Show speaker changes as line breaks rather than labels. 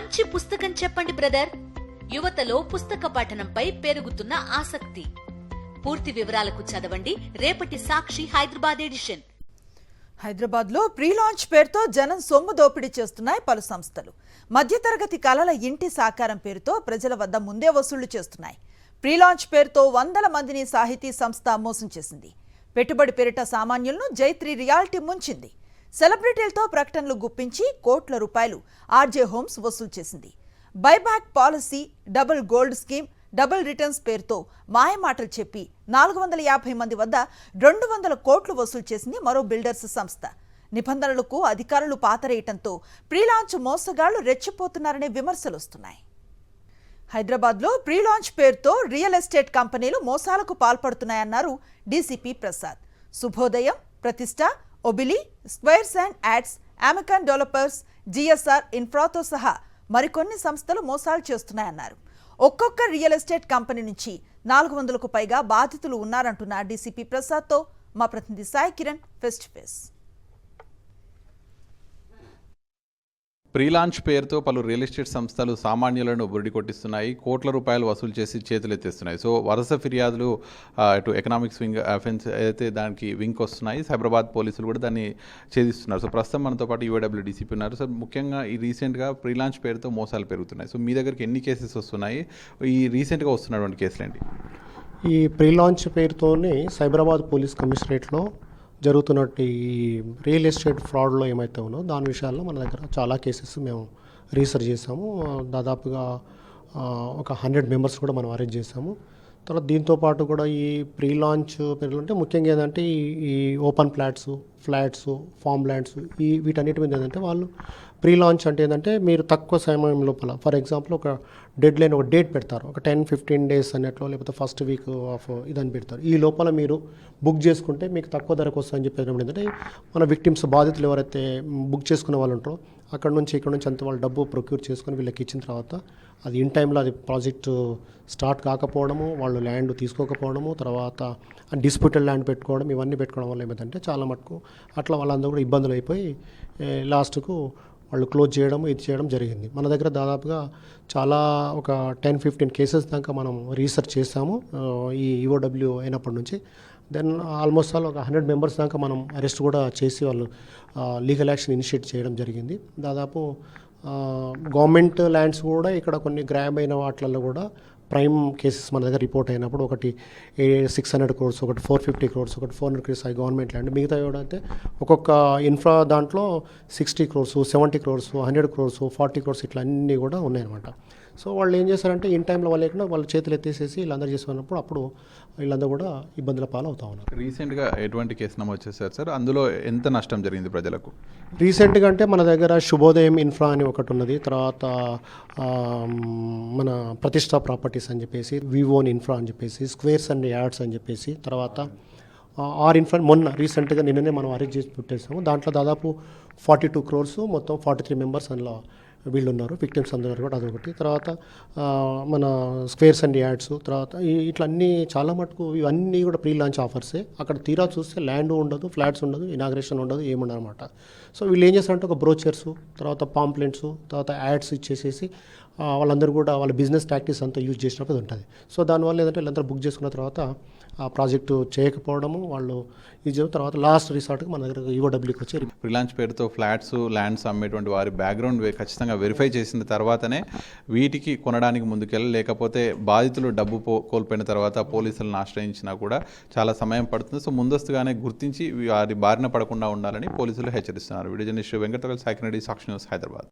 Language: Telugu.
మంచి పుస్తకం చెప్పండి బ్రదర్. యువతలో పుస్తక పఠనంపై పెరుగుతున్న ఆసక్తి. పూర్తి వివరాలకు చదవండి రేపటి సాక్షి హైదరాబాద్ ఎడిషన్.
హైదరాబాద్ లో ప్రీ లాంచ్ పేరుతో జనం సొమ్ము దోపిడీ చేస్తున్నాయి పలు సంస్థలు. మధ్యతరగతి కళల ఇంటి సాకారం పేరుతో ప్రజల వద్ద ముందే వసూళ్లు చేస్తున్నాయి. ప్రీ లాంచ్ పేరుతో వందల మందిని సాహితీ సంస్థ మోసం చేసింది. పెట్టుబడి పేరిట సామాన్యులను జైత్రి రియాలిటీ ముంచింది. సెలబ్రిటీలతో ప్రకటనలు గుప్పించి కోట్ల రూపాయలు ఆర్జే హోమ్స్ వసూలు చేసింది. Buyback policy, double gold scheme, double returns పేరుతో మాయమాటలు చెప్పి 450 మంది వద్ద 200 కోట్లు వసూలు చేసింది మరో బిల్డర్స్ సంస్థ. నిబంధనలకు అధికారులు పాతరేయటంతో ప్రీలాంచ్ మోసగాళ్లు రెచ్చిపోతున్నారనే విమర్శలు వస్తున్నాయి. హైదరాబాద్లో ప్రీలాంచ్ పేరుతో రియల్ ఎస్టేట్ కంపెనీలు మోసాలకు పాల్పడుతున్నాయన్నారు డీసీపీ ప్రసాద్. శుభోదయం, Pratishta, Obili, squares and yards, అమెకాన్ డెవలపర్స్, జిఎస్ఆర్ ఇన్ఫ్రాతో సహా మరికొన్ని సంస్థలు మోసాలు చేస్తున్నాయన్నారు. ఒక్కొక్క రియల్ ఎస్టేట్ కంపెనీ నుంచి 400కు పైగా బాధితులు ఉన్నారంటున్న డీసీపీ ప్రసాద్తో మా ప్రతినిధి Sai Kiran face to face.
ప్రీలాంచ్ పేరుతో పలు రియల్ ఎస్టేట్ సంస్థలు సామాన్యులను బురిడి కొట్టిస్తున్నాయి. కోట్ల రూపాయలు వసూలు చేసి చేతులెత్తేస్తున్నాయి. సో వరుస ఫిర్యాదులు ఇటు ఎకనామిక్స్ వింగ్ అఫెన్స్ అయితే దానికి వింక్ వస్తున్నాయి. సైబరాబాద్ పోలీసులు కూడా దాన్ని ఛేదిస్తున్నారు. సో ప్రస్తుతం మనతో పాటు యూఏడబ్ల్యూ డీసీపీ ఉన్నారు. సో ముఖ్యంగా ఈ రీసెంట్గా ప్రీలాంచ్ పేరుతో మోసాలు పెరుగుతున్నాయి. సో మీ దగ్గరికి ఎన్ని కేసెస్ వస్తున్నాయి? ఈ రీసెంట్గా వస్తున్నటువంటి కేసులు ఏంటి?
ఈ ప్రీలాంచ్ పేరుతోనే సైబరాబాద్ పోలీస్ కమిషనరేట్లో జరుగుతున్నట్టు ఈ రియల్ ఎస్టేట్ ఫ్రాడ్లో ఏమైతే ఉన్నో దాని విషయాల్లో మన దగ్గర చాలా కేసెస్ మేము రీసెర్చ్ చేసాము. దాదాపుగా ఒక 100 మెంబర్స్ కూడా మనం అరేంజ్ చేసాము. తర్వాత దీంతోపాటు కూడా ఈ ప్రీ లాంచ్ పేర్లు అంటే ముఖ్యంగా ఏంటంటే ఈ ఓపెన్ ఫ్లాట్స్, ఫామ్ ల్యాండ్స్ వీటన్నిటి మీద ఏంటంటే వాళ్ళు ప్రీ లాంచ్ అంటే ఏంటంటే మీరు తక్కువ సమయం లోపల, ఫర్ ఎగ్జాంపుల్ ఒక డెడ్ లైన్, ఒక డేట్ పెడతారు, ఒక 10-15 డేస్ అన్నట్లు, లేకపోతే ఫస్ట్ వీక్ ఆఫ్ ఇదని పెడతారు. ఈ లోపల మీరు బుక్ చేసుకుంటే మీకు తక్కువ ధరకు వస్తుందని చెప్పేటప్పుడు ఏంటంటే మన విక్టిమ్స్, బాధితులు ఎవరైతే బుక్ చేసుకునే వాళ్ళు ఉంటారో ఇక్కడ నుంచి అంత వాళ్ళు డబ్బు ప్రొక్యూర్ చేసుకొని వీళ్ళకి ఇచ్చిన తర్వాత అది ఇన్ టైంలో అది ప్రాజెక్టు స్టార్ట్ కాకపోవడము, వాళ్ళు ల్యాండ్ తీసుకోకపోవడము, తర్వాత డిస్ప్యూటెడ్ ల్యాండ్ పెట్టుకోవడం, ఇవన్నీ పెట్టుకోవడం వల్ల ఏమైందంటే చాలా మటుకు అట్లా వాళ్ళందరూ కూడా ఇబ్బందులు అయిపోయి లాస్ట్కు వాళ్ళు క్లోజ్ చేయడం, ఇది చేయడం జరిగింది. మన దగ్గర దాదాపుగా చాలా ఒక 10-15 కేసెస్ దాకా మనం రీసెర్చ్ చేసాము ఈ ఈఓడబ్ల్యూ అయినప్పటి నుంచి. దెన్ ఆల్మోస్ట్ ఆల్ ఒక 100 మెంబర్స్ దాకా మనం అరెస్ట్ కూడా చేసి వాళ్ళు లీగల్ యాక్షన్ ఇనిషియేట్ చేయడం జరిగింది. దాదాపు గవర్నమెంట్ ల్యాండ్స్ కూడా ఇక్కడ కొన్ని గ్రాబ్ అయిన వాటిల్లో కూడా ప్రైమ్ కేసెస్ మన దగ్గర రిపోర్ట్ అయినప్పుడు ఒకటి 600 crores, ఒకటి 450 crores, ఒకటి 400 crores అవి గవర్నమెంట్ ల్యాండ్. మిగతా కూడా అయితే ఒక్కొక్క ఇన్ఫ్రా దాంట్లో 60 crores, 70 crores, 100 crores, 40 crores ఇట్లా అన్నీ కూడా ఉన్నాయన్నమాట. సో వాళ్ళు ఏం చేశారంటే ఇన్ టైంలో వాళ్ళు చేతులు ఎత్తేసేసి వీళ్ళందరూ చేసుకున్నప్పుడు అప్పుడు వీళ్ళందరూ కూడా ఇబ్బందుల పాలు అవుతా ఉన్నారు.
రీసెంట్గా ఎటువంటి కేసు నమోదు చేశారు సార్? అందులో ఎంత నష్టం జరిగింది ప్రజలకు?
రీసెంట్గా అంటే మన దగ్గర శుభోదయం ఇన్ఫ్రా అని ఒకటి ఉన్నది, తర్వాత మన ప్రతిష్ట ప్రాపర్టీస్ అని చెప్పేసి, వివోన్ ఇన్ఫ్రా అని చెప్పేసి, స్క్వేర్స్ అండ్ యాడ్స్ అని చెప్పేసి, తర్వాత ఆర్ ఇన్ఫ్రా మొన్న రీసెంట్గా నిన్ననే మనం అరేంజ్ చేసి పెట్టేసాము. దాంట్లో దాదాపు 42 crores, మొత్తం 43 మెంబర్స్ అందులో వీళ్ళు ఉన్నారు, విక్టిమ్స్ అందరూ కూడా అదొకటి. తర్వాత మన స్క్వేర్స్ అండ్ యాడ్స్, తర్వాత ఇట్లా అన్నీ చాలా మటుకు ఇవన్నీ కూడా ప్రీ లాంచ్ ఆఫర్సే. అక్కడ తీరా చూస్తే ల్యాండ్ ఉండదు, ఫ్లాట్స్ ఉండదు, ఇనాగ్రేషన్ ఉండదు, ఏముండదు అనమాట. సో వీళ్ళు ఏం చేస్తారంటే ఒక బ్రోచర్స్, తర్వాత పాంప్లెంట్స్, తర్వాత యాడ్స్ ఇచ్చేసేసి వాళ్ళందరూ కూడా వాళ్ళ బిజినెస్ టాక్టిక్స్ అంతా యూజ్ చేసినప్పుడు ఉంటుంది. సో దానివల్ల ఏంటంటే వీళ్ళందరూ బుక్ చేసుకున్న తర్వాత ఆ ప్రాజెక్టు చేయకపోవడము, వాళ్ళు ఇది తర్వాత లాస్ట్ రిసార్ట్కి మన దగ్గర ఈఓడబ్ల్యూకి వచ్చి
ప్రీలాంచ్ పేరుతో ఫ్లాట్స్, ల్యాండ్స్ అమ్మేటువంటి వారి బ్యాక్గ్రౌండ్ ఖచ్చితంగా వెరిఫై చేసిన తర్వాతనే వీటికి కొనడానికి ముందుకెళ్ళి, లేకపోతే బాధితులు డబ్బు కోల్పోయిన తర్వాత పోలీసులను ఆశ్రయించినా కూడా చాలా సమయం పడుతుంది. సో ముందస్తుగానే గుర్తించి వారి బారిన పడకుండా ఉండాలని పోలీసులు హెచ్చరిస్తున్నారు. వీడియో జర్నలిస్ట్ వెంకటరమణ, సాకిరెడ్డి, సాక్షి న్యూస్, హైదరాబాద్.